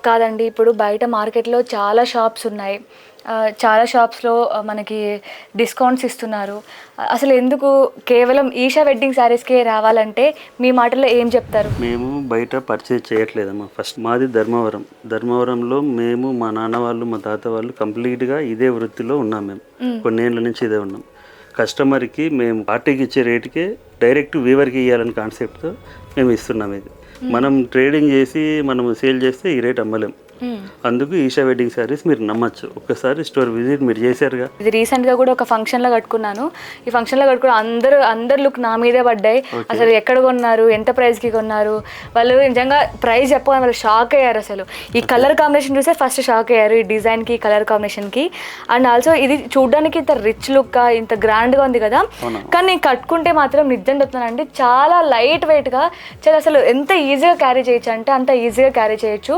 కాదండి. ఇప్పుడు బయట మార్కెట్‌లో చాలా షాప్స్ ఉన్నాయి. చాలా షాప్స్‌లో మనకి డిస్కౌంట్స్ ఇస్తున్నారు. అసలు ఎందుకు కేవలం ఈషా వెడ్డింగ్ శారీస్‌కే రావాలంటే మీ మాటల్లో ఏం చెప్తారు? మేము బయట పర్చేజ్ చేయట్లేదమ్మా. ఫస్ట్ మాది ధర్మవరం. ధర్మవరంలో మేము, మా నాన్న వాళ్ళు, మా తాత వాళ్ళు కంప్లీట్‌గా ఇదే వృత్తిలో ఉన్నాం మేము. కొన్నేళ్ల నుంచి ఇదే ఉన్నాం. కస్టమర్‌కి మేము పార్టీకి ఇచ్చే రేటుకే డైరెక్ట్ వీవర్‌కి ఇయ్యాలని కాన్సెప్ట్‌తో మేము ఇస్తున్నాం ఇది. మనం ట్రేడింగ్ చేసి మనం సేల్ చేస్తే ఈ రేట్ అమ్మలేం. అందుకు ఈషా వెడ్డింగ్ శారీస్ మీరు నమ్మచ్చు. ఒక్కసారి స్టోర్ విజిట్ మీరు చేశారుగా. ఇది రీసెంట్‌గా కూడా ఒక ఫంక్షన్‌లో కట్టుకున్నాను. ఈ ఫంక్షన్‌లో కట్టుకున్న అందరు లుక్ నా మీదే పడ్డాయి. అసలు ఎక్కడ కొన్నారు? ఎంత ప్రైస్‌కి కొన్నారు? వాళ్ళు నిజంగా ప్రైస్ చెప్పగానే వాళ్ళు షాక్ అయ్యారు అసలు. ఈ కలర్ కాంబినేషన్ చూసే ఫస్ట్ షాక్ అయ్యారు. ఈ డిజైన్‌కి, కలర్ కాంబినేషన్‌కి. అండ్ ఆల్సో ఇది చూడడానికి ఇంత రిచ్ లుక్‌గా, ఇంత గ్రాండ్‌గా ఉంది కదా! కానీ నేను కట్టుకుంటే మాత్రం నిజం చెప్తున్నానండి చాలా లైట్ వెయిట్‌గా, చాలా అసలు ఎంత ఈజీగా క్యారీ చేయొచ్చు అంటే అంత ఈజీగా క్యారీ చేయొచ్చు.